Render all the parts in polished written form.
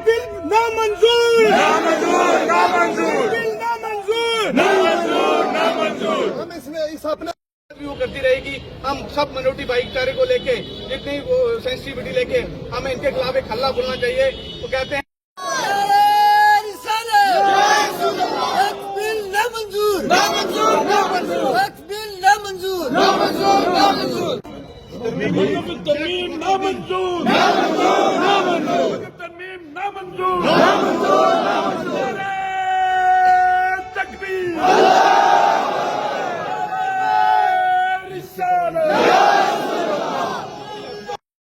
Bill नामंजूर, नामंजूर, नामंजूर, बिल नामंजूर, नामंजूर, नामंजूर। हम इसमें इस अपने रिव्यू करती रहेगी। हम सब मिनोरिटी भाईचारे को लेके जितनी वो सेंसिटिविटी लेके हमें इनके खिलाफ एक हल्ला बोलना चाहिए। वो कहते हैं तरमीम नामंजूर, नामंजूर, नामंजूर, तरमीम नामंजूर, नामंजूर, नामंजूर, तकबीर,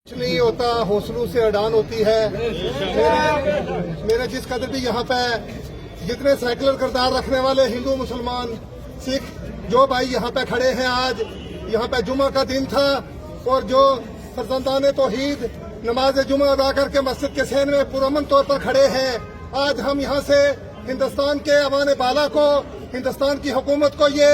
कुछ नहीं होता, हौसलों से अड़ान होती है। मेरा जिस कदर भी यहाँ पे जितने सेकुलर किरदार रखने वाले हिंदू, मुसलमान, सिख जो भाई यहाँ पे खड़े हैं, आज यहाँ पे जुमा का दिन था और जो फरजंदाने तौहीद नमाज जुमा अदा करके मस्जिद के सहन में पुरअमन तौर पर खड़े हैं। आज हम यहाँ से हिंदुस्तान के अवान बाला को, हिंदुस्तान की हुकूमत को ये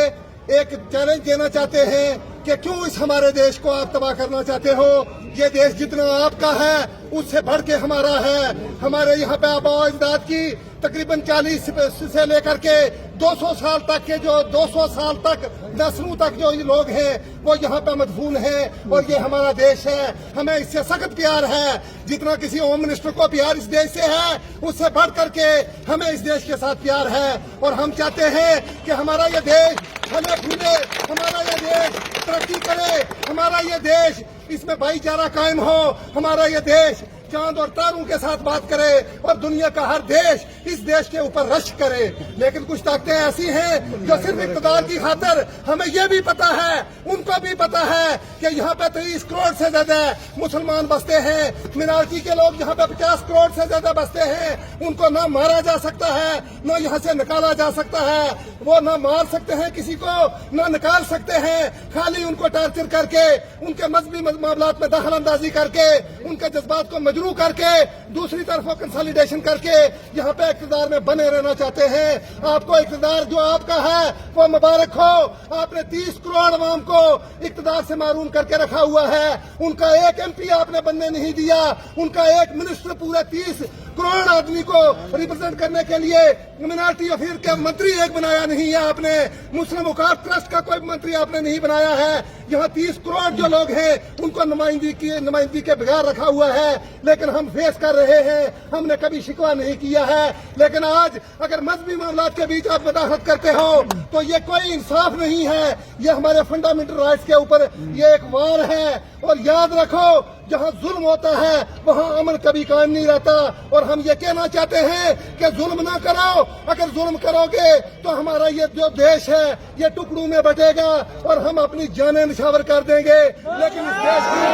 एक चैलेंज देना चाहते हैं कि क्यों इस हमारे देश को आप तबाह करना चाहते हो। ये देश जितना आपका है उससे बढ़ के हमारा है। हमारे यहाँ पे आबा अजदाद की तकरीबन 40 से लेकर के 200 साल तक के जो 200 साल तक नस्लों तक जो लोग हैं वो यहाँ पे मदफून हैं और ये हमारा देश है। हमें इससे सख्त प्यार है। जितना किसी होम मिनिस्टर को प्यार इस देश से है उससे बढ़ करके हमें इस देश के साथ प्यार है। और हम चाहते हैं कि हमारा ये देश फले फूले, हमारा ये देश तरक्की करे, हमारा ये देश इसमें भाईचारा कायम हो, हमारा ये देश चांद और तारों के साथ बात करे और दुनिया का हर देश इस देश के ऊपर रश्क करे। लेकिन कुछ ताकतें ऐसी हैं जो सिर्फ इक़्तिदार की खातिर, हमें ये भी पता है, उनको भी पता है कि यहाँ पे 30 करोड़ से ज्यादा मुसलमान बसते हैं, मिनारिटी के लोग यहाँ पे 50 करोड़ से ज्यादा बसते हैं। उनको ना मारा जा सकता है, ना यहाँ से निकाला जा सकता है। वो ना मार सकते हैं किसी को, ना निकाल सकते हैं। खाली उनको टार्चर करके, उनके मजहबी मामलात में दखल अंदाजी करके, उनके जज्बात को मजरू करके, दूसरी तरफ वो कंसोलिडेशन करके यहाँ पे इक़्तिदार में बने रहना चाहते हैं। आपको इक़्तिदार जो आपका है वो मुबारक हो। आपने 30 करोड़ अवाम को इक़्तिदार से मारून करके रखा हुआ है। उनका एक MP आपने बनने नहीं दिया। उनका एक मिनिस्टर पूरे 30 करोड़ आदमी को रिप्रेजेंट करने के लिए मिनारिटी अफेयर के मंत्री एक बनाया नहीं है आपने। मुस्लिम वकाफ ट्रस्ट का कोई मंत्री आपने नहीं बनाया है। यहाँ 30 करोड़ जो लोग हैं उनको नुमाइंदगी के बगैर रखा हुआ है। लेकिन हम फेस कर रहे हैं, हमने कभी शिकवा नहीं किया है। लेकिन आज अगर मजहबी मामलात के बीच आप वदाहत करते हो तो ये कोई इंसाफ नहीं है। ये हमारे फंडामेंटल राइट्स के ऊपर ये एक वार है। और याद रखो, जहाँ जुल्म होता है वहाँ अमन कभी कायम नहीं रहता। और हम ये कहना चाहते हैं कि जुल्म ना करो। अगर जुल्म करोगे तो हमारा ये जो देश है ये टुकड़ों में बटेगा और हम अपनी जानें निछावर कर देंगे। लेकिन इस देश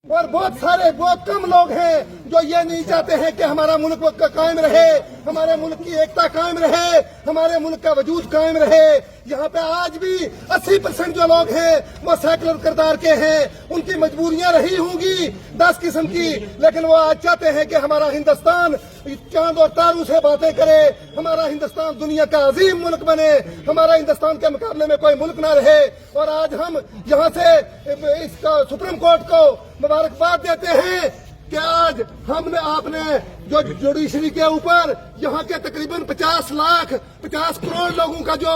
और बहुत कम लोग हैं जो ये नहीं चाहते हैं कि हमारा मुल्क कायम रहे, हमारे मुल्क की एकता कायम रहे, हमारे मुल्क का वजूद कायम रहे। यहाँ पे आज भी 80% जो लोग हैं वो सेकुलर किरदार के हैं। उनकी मजबूरियां रही होंगी 10 किस्म की, लेकिन वो आज चाहते हैं कि हमारा हिंदुस्तान चांद और तारों से बातें करे, हमारा हिंदुस्तान दुनिया का अजीम मुल्क बने, हमारा हिंदुस्तान के मुकाबले में कोई मुल्क ना रहे। और आज हम यहाँ से इसका सुप्रीम कोर्ट को मुबारकबाद देते हैं कि आज आपने जो जुडिशरी के ऊपर यहाँ के तकरीबन 50 करोड़ लोगों का जो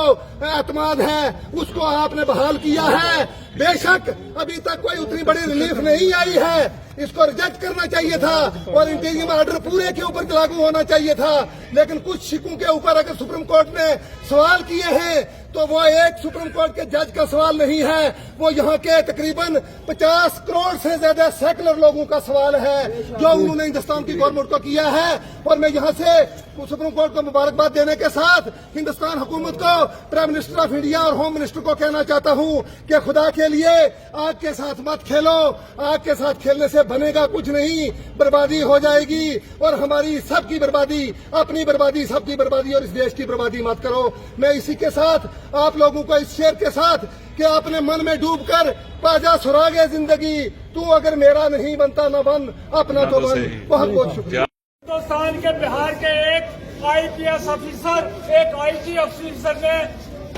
एतमाद है उसको आपने बहाल किया है। बेशक अभी तक कोई उतनी बड़ी रिलीफ नहीं आई है, इसको रिजेक्ट करना चाहिए था और इंटीरियम ऑर्डर पूरे के ऊपर लागू होना चाहिए था। लेकिन कुछ शिकों के ऊपर अगर सुप्रीम कोर्ट ने सवाल किए हैं तो वो एक सुप्रीम कोर्ट के जज का सवाल नहीं है, वो यहाँ के तकरीबन 50 करोड़ से ज्यादा सेकुलर लोगों का सवाल है जो उन्होंने हिंदुस्तान की गवर्नमेंट को किया है। और मैं यहाँ से सुप्रीम कोर्ट को मुबारकबाद देने के साथ हिंदुस्तान हुकूमत को, प्राइम मिनिस्टर ऑफ इंडिया और होम मिनिस्टर को कहना चाहता हूँ कि खुदा के लिए आग के साथ मत खेलो। आग के साथ खेलने से बनेगा कुछ नहीं, बर्बादी हो जाएगी। और हमारी सबकी बर्बादी, अपनी बर्बादी, सबकी बर्बादी और इस देश की बर्बादी मत करो। मैं इसी के साथ आप लोगों को इस शेर के साथ कि अपने मन में डूब कर पाजा सुरागे जिंदगी, तू अगर मेरा नहीं बनता न बन, अपना तो बन। बहुत बहुत शुक्रिया। हिंदुस्तान के बिहार के एक IPS ऑफिसर, एक IT ऑफिसर ने,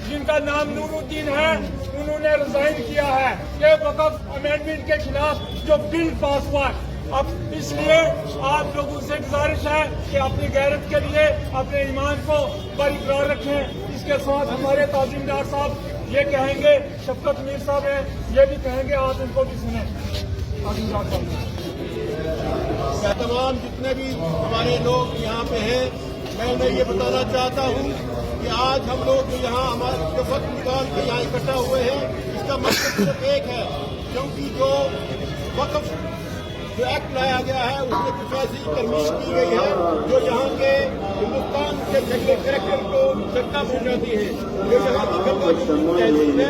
जिनका नाम नूरुद्दीन है, उन्होंने نے ریزائن کیا ہے کہ وقف امینڈمنٹ کے خلاف جو بل پاس ہوا ہے. اب اس لیے آپ لوگوں سے گزارش ہے کہ اپنی غیرت کے لیے اپنے ایمان کو برقرار رکھیں. اس کے ساتھ ہمارے تعظیمدار صاحب یہ کہیں گے, شفقت میر صاحب ہیں یہ بھی کہیں گے, آپ ان کو بھی سنیں. تعظیمدار صاحب تمام جتنے بھی ہمارے لوگ یہاں پہ ہیں, میں انہیں یہ بتانا چاہتا ہوں کہ آج ہم لوگ جو یہاں ہمارے جو وقت نکال کے یہاں اکٹھا ہوئے ہیں, اس کا مقصد صرف ایک ہے, کیونکہ جو وقف جو ایکٹ لایا گیا ہے اس میں کچھ ایسی ترمیم کی گئی ہے جو یہاں کے ہندوستان کے جنگلی کریکٹر کو دھکا پہنچاتی ہے. جو یہاں کی گنگا جمنی تہذیب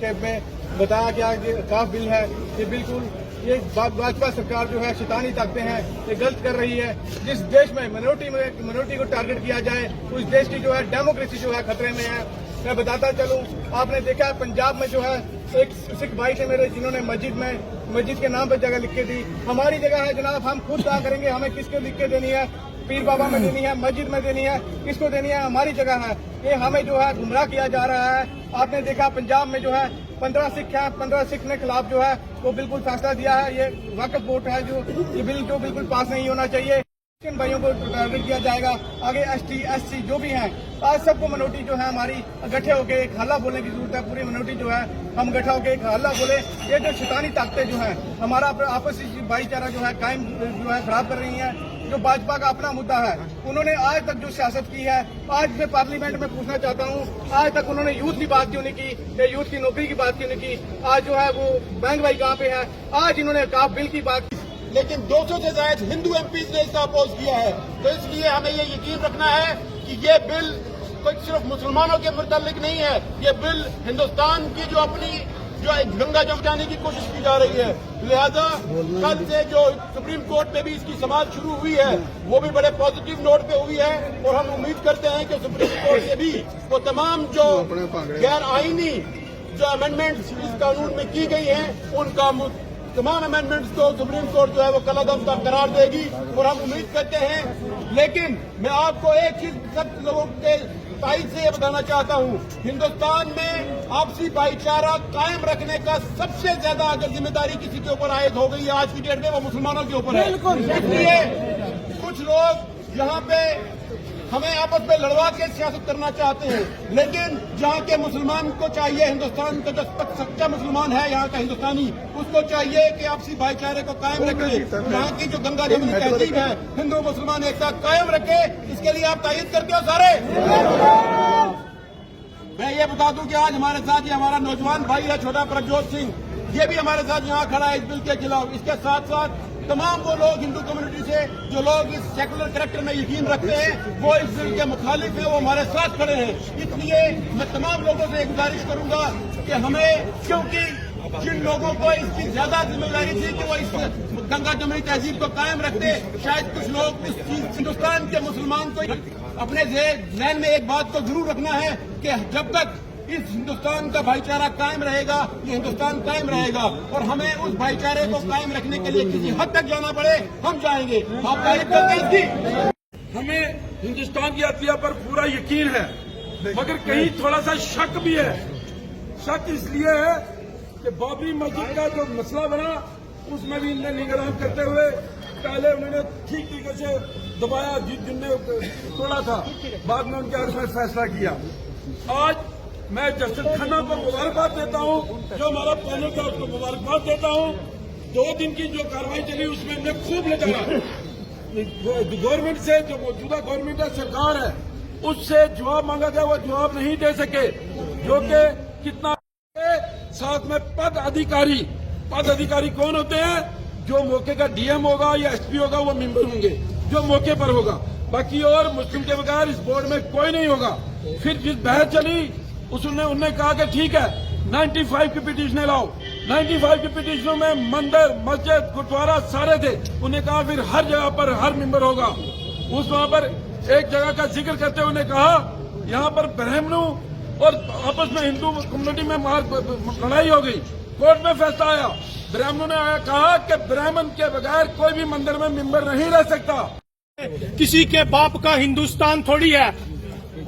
ہے میں بتایا گیا کہ کاف بل ہے, یہ بالکل یہ بھاجپا سرکار جو ہے شیطانی طاقتیں ہیں, یہ غلط کر رہی ہے. جس دیش میں منورٹی کو ٹارگٹ کیا جائے اس دیش کی جو ہے ڈیموکریسی جو ہے خطرے میں ہے. میں بتاتا چلوں, آپ نے دیکھا پنجاب میں جو ہے ایک سکھ بھائی تھے میرے جنہوں نے مسجد کے نام پہ جگہ لکھ کے دی. ہماری جگہ ہے جناب, ہم خود کیا کریں گے, ہمیں کس کو لکھ کے دینی ہے, پیر بابا میں دینی ہے, مسجد میں دینی ہے, کس کو دینی ہے, ہماری جگہ ہے. یہ ہمیں جو ہے گمراہ کیا جا رہا ہے. آپ نے دیکھا پنجاب میں جو ہے 15 سکھ ہیں, 15 سکھ نے خلاف جو ہے وہ بالکل فیصلہ دیا ہے. یہ وقف ووٹ ہے جو یہ بل جو بالکل پاس نہیں ہونا چاہیے. کن بھائیوں کو ٹارگٹ کیا جائے گا, آگے ایس ٹی ایس سی جو بھی ہیں, آج سب کو منورٹی جو ہے ہماری اکٹھے ہو کے ایک حلہ بولنے کی ضرورت ہے. پوری منورٹی جو ہے ہم اکٹھا ہو کے ایک حلہ بولے. یہ جو شیطانی طاقتیں جو ہیں ہمارا آپسی بھائی چارہ جو ہے قائم جو ہے خراب کر رہی ہیں. جو بھاجپا کا اپنا مدعا ہے, انہوں نے آج تک جو سیاست کی ہے, آج میں پارلیمنٹ میں پوچھنا چاہتا ہوں, آج تک انہوں نے یوتھ کی بات کیوں نہیں کی, یا یوتھ کی نوکری کی بات کیوں نہیں کی. آج جو ہے وہ بینک بھائی کہاں پہ ہے, آج انہوں نے کاف بل کی بات کی. لیکن 200 سے زائد ہندو ایم پیز نے اس کا اپوز کیا ہے. تو اس لیے ہمیں یہ یقین رکھنا ہے کہ یہ بل کوئی صرف مسلمانوں کے متعلق نہیں ہے, یہ بل ہندوستان کی جو اپنی جو گنگا جمانے کی کوشش کی جا رہی ہے. لہذا کل سے جو سپریم کورٹ میں بھی اس کی سماعت شروع ہوئی ہے وہ بھی بڑے پازیٹیو نوٹ پہ ہوئی ہے, اور ہم امید کرتے ہیں کہ سپریم کورٹ سے بھی وہ تمام جو غیر آئینی جو امینڈمنٹس اس قانون میں کی گئی ہیں ان کا تمام امینڈمنٹس کو سپریم کورٹ جو ہے وہ کالعدم قرار دے گی, اور ہم امید کرتے ہیں. لیکن میں آپ کو ایک چیز سب لوگوں کے تائید سے یہ بتانا چاہتا ہوں, ہندوستان میں آپسی بھائی چارہ قائم رکھنے کا سب سے زیادہ اگر ذمہ داری کسی کے اوپر عائد ہو گئی ہے آج کی ڈیٹ میں, وہ مسلمانوں کے اوپر ہے. اس لیے کچھ لوگ یہاں پہ ہمیں آپس میں لڑوا کے سیاست کرنا چاہتے ہیں, لیکن جہاں کے مسلمان کو چاہیے, ہندوستان کا جو سچا مسلمان ہے یہاں کا ہندوستانی, اس کو چاہیے کہ آپسی بھائی چارے کو قائم رکھے. یہاں کی جو گنگا جمنی تہذیب ہے ہندو مسلمان ایک ساتھ قائم رکھے. اس کے لیے آپ تائید کرتے ہو سارے. میں یہ بتا دوں کہ آج ہمارے ساتھ یہ ہمارا نوجوان بھائی ہے چھوٹا پرجوت سنگھ, یہ بھی ہمارے ساتھ یہاں کھڑا ہے اس بل کے خلاف. اس کے ساتھ ساتھ تمام وہ لوگ ہندو کمیونٹی سے جو لوگ اس سیکولر کریکٹر میں یقین رکھتے ہیں وہ اس بل کے مخالف ہیں, وہ ہمارے ساتھ کھڑے ہیں. اس لیے میں تمام لوگوں سے گزارش کروں گا کہ ہمیں, کیونکہ جن لوگوں کو اس کی زیادہ ذمہ داری تھی کہ وہ اس گنگا جمنی تہذیب کو قائم رکھتے, شاید کچھ لوگ اس چیز ہندوستان کے مسلمان کو اپنے ذہن میں ایک بات کو ضرور رکھنا ہے کہ جب تک اس ہندوستان کا بھائی چارہ قائم رہے گا یہ ہندوستان قائم رہے گا, اور ہمیں اس بھائی چارے کو قائم رکھنے کے لیے کسی حد تک جانا پڑے ہم جائیں گے. آپ تعریف کرتے ہیں اس کی. ہمیں ہندوستان کی عدلیہ پر پورا یقین ہے, مگر کہیں تھوڑا سا شک بھی ہے. شک اس لیے ہے کہ بابری مسجد کا جو مسئلہ بنا اس میں بھی انہیں نگران کرتے ہوئے پہلے انہوں نے ٹھیک طریقے سے دبایا جن نے توڑا تھا, بعد میں ان کے حق میں فیصلہ کیا. آج میں جسٹس کھنہ کو مبارکباد دیتا ہوں, جو ہمارا پینل تھا اس کو مبارکباد دیتا ہوں. 2 دن کی جو کاروائی چلی اس میں ہم نے خوب لگایا. گورنمنٹ سے جو موجودہ گورنمنٹ ہے, سرکار ہے, اس سے جواب مانگا گیا, وہ جواب نہیں دے سکے, جو کہ کتنا. ساتھ میں پد ادھیکاری کون ہوتے ہیں, جو موقع کا ڈی ایم ہوگا یا ایس پی ہوگا وہ ممبر ہوں گے جو موقع پر ہوگا, باقی اور مسلم کے بغیر اس بورڈ میں کوئی نہیں ہوگا. پھر جس بحث چلی انہوں نے کہا کہ ٹھیک ہے 95 کی پٹیشنیں لاؤ. 95 کی پٹیشنوں میں مندر, مسجد, گردوارا سارے تھے. انہوں نے کہا پھر ہر جگہ پر ہر ممبر ہوگا. اس وہاں پر ایک جگہ کا ذکر کرتے انہوں نے کہا یہاں پر برہمنوں اور آپس میں ہندو کمیونٹی میں لڑائی ہو گئی. کورٹ میں فیصلہ آیا, برہمنوں نے کہا کہ برہمن کے بغیر کوئی بھی مندر میں ممبر نہیں رہ سکتا. किसी के बाप का हिंदुस्तान थोड़ी है।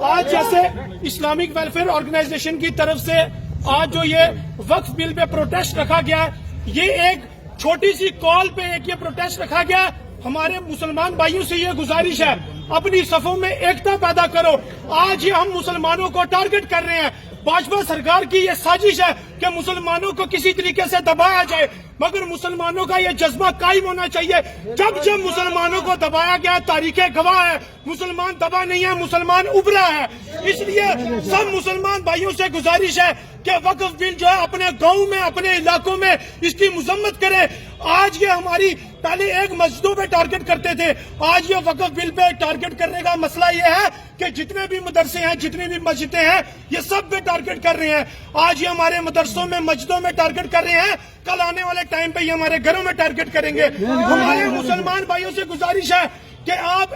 आज जैसे इस्लामिक वेलफेयर ऑर्गेनाइजेशन की तरफ से आज जो ये वक्फ बिल पे प्रोटेस्ट रखा गया है, ये एक छोटी सी कॉल पे एक ये प्रोटेस्ट रखा गया है। हमारे मुसलमान भाइयों से ये गुजारिश है, अपनी सफों में एकता पैदा करो। आज ये हम मुसलमानों को टारगेट कर रहे हैं। भाजपा सरकार की ये साजिश है कि मुसलमानों को किसी तरीके से दबाया जाए, मगर मुसलमानों का ये जज्बा कायम होना चाहिए। जब जब मुसलमानों को दबाया गया, तारीखें गवाह है, मुसलमान दबा नहीं है, मुसलमान उभरा है। इसलिए सब मुसलमान भाइयों से गुजारिश है कि वक्फ बिल जो है अपने गांव में, अपने इलाकों में इसकी मजम्मत करे। आज ये हमारी पहले एक मस्जिदों पे टारगेट करते थे, आज ये वक्फ बिल पे टारगेट करने का मसला ये है कि जितने भी मदरसे हैं, जितनी भी मस्जिदें हैं, ये सब पे टारगेट कर रहे हैं। आज ये हमारे मदरसों में, मस्जिदों में टारगेट कर रहे हैं, कल आने वाले टाइम पे ये हमारे घरों में टारगेट करेंगे। हमारे मुसलमान भाइयों से गुजारिश है कि आप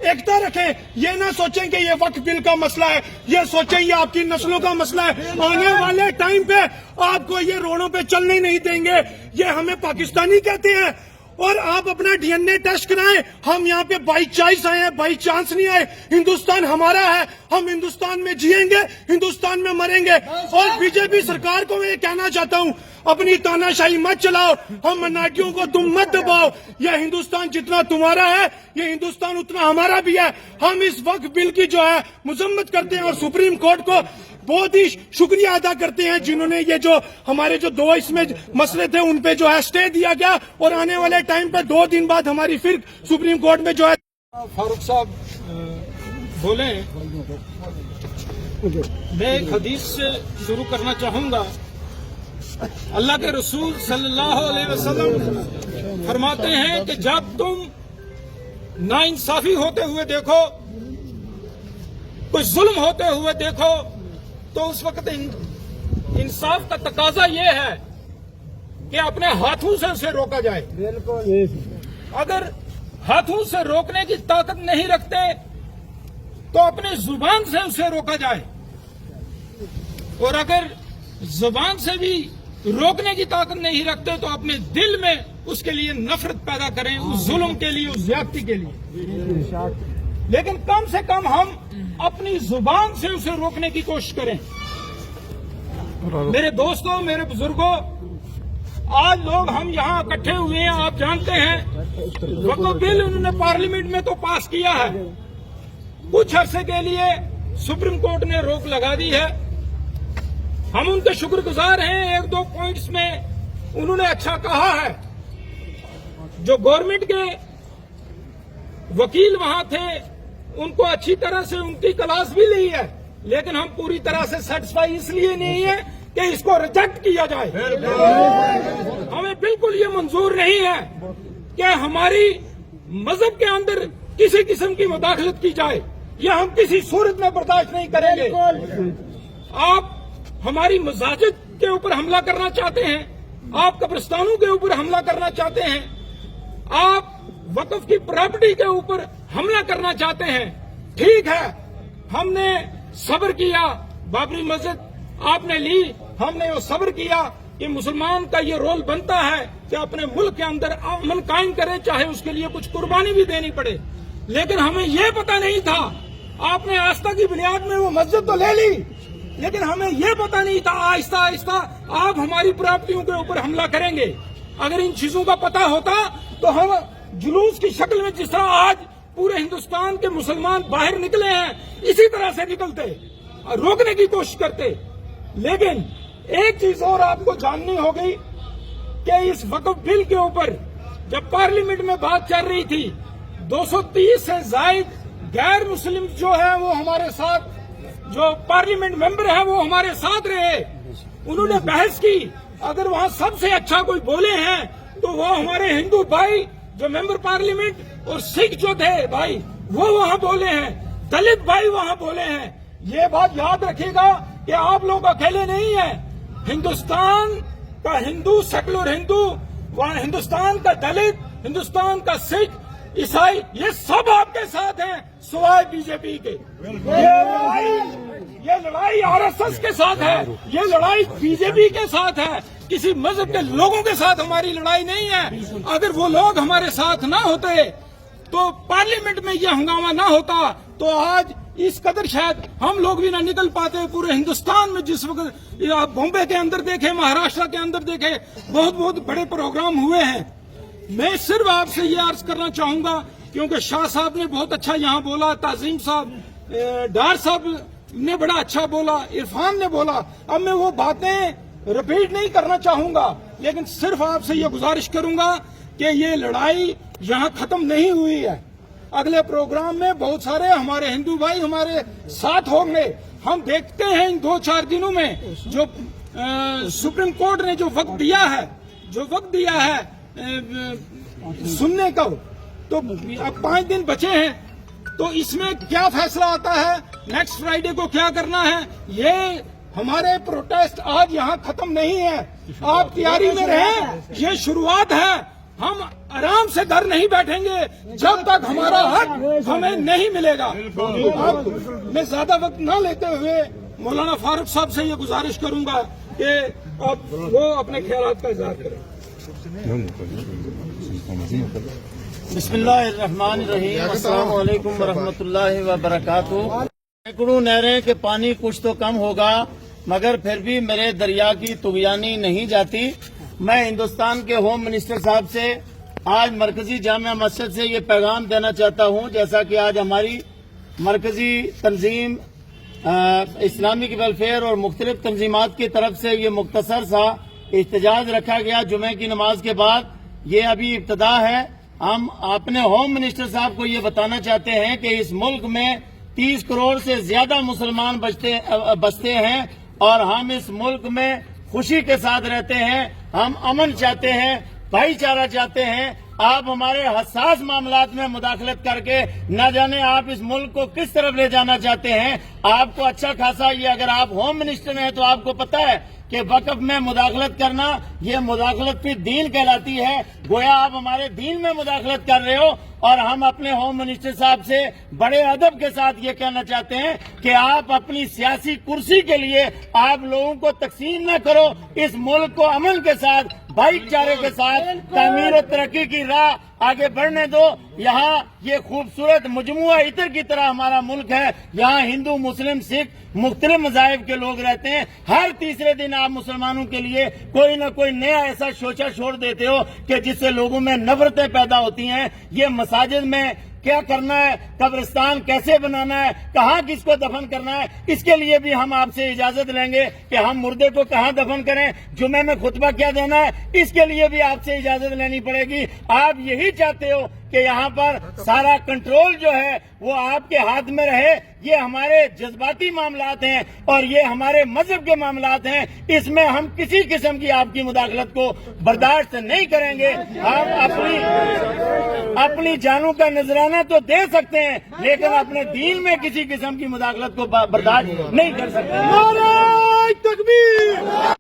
एकता रखें। ये ना सोचें कि ये वक्फ बिल का मसला है, ये सोचें ये आपकी नस्लों का मसला है। आने वाले टाइम पे आपको ये रोडों पे चलने नहीं देंगे। ये हमें पाकिस्तानी कहते हैं और आप अपना डीएनए टेस्ट कराएं। हम यहाँ पे बाई चॉइस आए हैं, बाई चांस नहीं आए। हिंदुस्तान हमारा है, हम हिंदुस्तान में जिएंगे, हिंदुस्तान में मरेंगे। और बीजेपी सरकार को मैं ये कहना चाहता हूँ, अपनी तानाशाही मत चलाओ, हम मनाटियों को तुम मत दबाओ। यह हिंदुस्तान जितना तुम्हारा है, ये हिंदुस्तान उतना हमारा भी है। हम इस वक्फ बिल की जो है मजम्मत करते हैं और सुप्रीम कोर्ट को बहुत ही शुक्रिया अदा करते हैं जिन्होंने ये जो हमारे जो 2 इसमें मसले थे उन पे जो है स्टे दिया गया और आने वाले टाइम पे 2 दिन बाद हमारी फिर सुप्रीम कोर्ट में जो है। फारूक साहब बोले, मैं एक हदीस से शुरू करना चाहूंगा। अल्लाह के रसूल सल्लल्लाहु अलैहि वसल्लम फरमाते हैं कि जब तुम नाइंसाफी होते हुए देखो, कोई जुल्म होते हुए देखो, तो उस वक्त इंसाफ का तकाजा ये है कि अपने हाथों से उसे रोका जाए। अगर हाथों से रोकने की ताकत नहीं रखते तो अपने जुबान से उसे रोका जाए, और अगर जुबान से भी रोकने की ताकत नहीं रखते तो अपने दिल में उसके लिए नफरत पैदा करें, उस जुल्म के लिए, उस ज्यादती के लिए। लेकिन कम से कम हम अपनी जुबान से उसे रोकने की कोशिश करें। मेरे दोस्तों, मेरे बुजुर्गों, आज लोग हम यहाँ इकट्ठे हुए हैं, आप जानते हैं वक्फ बिल उन्होंने पार्लियामेंट में तो पास किया है, कुछ अरसे के लिए सुप्रीम कोर्ट ने रोक लगा दी है। हम उनके शुक्रगुजार हैं, 1-2 पॉइंट्स में उन्होंने अच्छा कहा है। जो गवर्नमेंट के वकील वहां थे उनको अच्छी तरह से उनकी क्लास भी ली है, लेकिन हम पूरी तरह से सेटिस्फाई इसलिए नहीं है कि इसको रिजेक्ट किया जाए। हमें बिल्कुल ये मंजूर नहीं है कि हमारी मजहब के अंदर किसी किस्म की मुदाखलत की जाए, यह हम किसी सूरत में बर्दाश्त नहीं करेंगे। आप हमारी मसाजिद के ऊपर हमला करना चाहते हैं, आप कब्रिस्तानों के ऊपर हमला करना चाहते हैं, आप वक्फ की प्रॉपर्टी के ऊपर हमला करना चाहते हैं। ठीक है, हमने सब्र किया, बाबरी मस्जिद आपने ली, हमने वो सब्र किया कि मुसलमान का ये रोल बनता है कि अपने मुल्क के अंदर अमन कायम करे, चाहे उसके लिए कुछ कुर्बानी भी देनी पड़े। लेकिन हमें ये पता नहीं था, आपने आस्था की बुनियाद में वो मस्जिद तो ले ली, लेकिन हमें ये पता नहीं था आहिस्ता आहिस्ता आप हमारी प्रॉपर्टियों के ऊपर हमला करेंगे। अगर इन चीजों का पता होता तो हम जुलूस की शक्ल में, जिस तरह आज पूरे हिंदुस्तान के मुसलमान बाहर निकले हैं, इसी तरह से निकलते और रोकने की कोशिश करते। लेकिन एक चीज और आपको जाननी होगी कि इस वक्फ बिल के ऊपर जब पार्लियामेंट में बात चल रही थी, 230 से जायद गैर मुस्लिम जो है वो हमारे साथ, जो पार्लियामेंट मेंबर है वो हमारे साथ रहे, उन्होंने बहस की। अगर वहां सबसे अच्छा कोई बोले हैं तो वो हमारे हिंदू भाई जो मेंबर पार्लियामेंट, और सिख जो थे भाई वो वहां बोले हैं, दलित भाई वहां बोले हैं। ये बात याद रखिएगा कि आप लोग अकेले नहीं हैं। हिंदुस्तान का हिंदू, सेकुलर हिंदू, वहां हिंदुस्तान का दलित, हिंदुस्तान का सिख, ईसाई, ये सब आपके साथ हैं सिवाय बीजेपी के। ये लड़ाई आरएसएस के साथ है, ये लड़ाई बीजेपी के साथ है, किसी मजहब के लोगों के साथ हमारी लड़ाई नहीं है। अगर वो लोग हमारे साथ ना होते तो पार्लियामेंट में ये हंगामा ना होता तो आज इस कदर शायद हम लोग भी ना निकल पाते। पूरे हिंदुस्तान में जिस वक्त आप बॉम्बे के अंदर देखे, महाराष्ट्र के अंदर देखे, बहुत बहुत बड़े प्रोग्राम हुए हैं। मैं सिर्फ आपसे ये अर्ज करना चाहूंगा, क्योंकि शाह साहब ने बहुत अच्छा यहाँ बोला, ताजीम साहब, डार साहब ने बड़ा अच्छा बोला, इरफान ने बोला, अब मैं वो बातें रिपीट नहीं करना चाहूंगा, लेकिन सिर्फ आपसे ये गुजारिश करूंगा कि ये लड़ाई यहाँ खत्म नहीं हुई है। अगले प्रोग्राम में बहुत सारे हमारे हिंदू भाई हमारे साथ होंगे। हम देखते हैं इन 2-4 दिनों में जो सुप्रीम कोर्ट ने जो वक्त दिया है सुनने का, तो अब 5 दिन बचे हैं, तो इसमें क्या फैसला आता है, नेक्स्ट फ्राइडे को क्या करना है, ये हमारे प्रोटेस्ट आज यहाँ खत्म नहीं है। आप तैयारी में रहें, ये शुरुआत है। हम आराम से घर नहीं बैठेंगे जब तक हमारा हक हमें नहीं मिलेगा। अब मैं ज्यादा वक्त ना लेते हुए मौलाना फारूक साहब से ये गुजारिश करूंगा कि अब वो अपने ख्यालात का इजहार करें। बिस्मिल्लाहिर्रहमानिर्रहीम, अस्सलाम वालेकुम वरहमतुल्लाहि वबरकातुहू। सैकड़ों नहरें के पानी कुछ तो कम होगा, मगर फिर भी मेरे दरिया की तुगयानी नहीं जाती। मैं हिंदुस्तान के होम मिनिस्टर साहब से आज मरकजी जामिया मस्जिद से ये पैगाम देना चाहता हूँ, जैसा कि आज हमारी मरकजी तंजीम इस्लामिक वेलफेयर और मुख्तलिफ तंजीमात की तरफ से ये मुख्तसर सा एहतजाज रखा गया जुमे की नमाज के बाद। ये अभी इब्तदा है। हम अपने होम मिनिस्टर साहब को ये बताना चाहते हैं कि इस मुल्क में 30 करोड़ से ज्यादा मुसलमान बसते हैं और हम इस मुल्क में खुशी के साथ रहते हैं। हम अमन चाहते हैं, भाईचारा चाहते हैं। आप हमारे हसास मामलात में मुदाखलत करके न जाने आप इस मुल्क को किस तरफ ले जाना चाहते हैं। आपको अच्छा खासा ये, अगर आप होम मिनिस्टर हैं तो आपको पता है कि वक्फ में मुदाखलत करना, ये मुदाखलत फिर दीन कहलाती है। गोया आप हमारे दीन में मुदाखलत कर रहे हो। और हम अपने होम मिनिस्टर साहब से बड़े अदब के साथ ये कहना चाहते हैं कि आप अपनी सियासी कुर्सी के लिए आप लोगों को तकसीम न करो। इस मुल्क को अमन के साथ, भाईचारे के साथ तामीर और तरक्की की राह आगे बढ़ने दो। यहाँ ये खूबसूरत मजमुआ इतर की तरह हमारा मुल्क है। यहाँ हिंदू, मुस्लिम, सिख मुख्तलिफ मज़ाहिब के लोग रहते हैं। हर तीसरे दिन आप मुसलमानों के लिए कोई न कोई नया ऐसा शोचा छोड़ देते हो कि जिससे लोगों में नफरतें पैदा होती हैं। ये मसाजिद में क्या करना है, कब्रिस्तान कैसे बनाना है, कहाँ किसको दफन करना है, इसके लिए भी हम आपसे इजाजत लेंगे कि हम मुर्दे को कहाँ दफन करें, जुमे में खुतबा क्या देना है, इसके लिए भी आपसे इजाजत लेनी पड़ेगी। आप यही चाहते हो कि यहाँ पर सारा कंट्रोल जो है वो आपके हाथ में रहे। ये हमारे जज्बाती मामलात हैं और ये हमारे मजहब के मामलात हैं। इसमें हम किसी किस्म की आपकी मुदाखलत को बर्दाश्त नहीं करेंगे। हम अपनी जानों का नजराना तो दे सकते हैं, लेकिन अपने दीन में किसी किस्म की मुदाखलत को बर्दाश्त नहीं कर सकते। नारे तकबीर।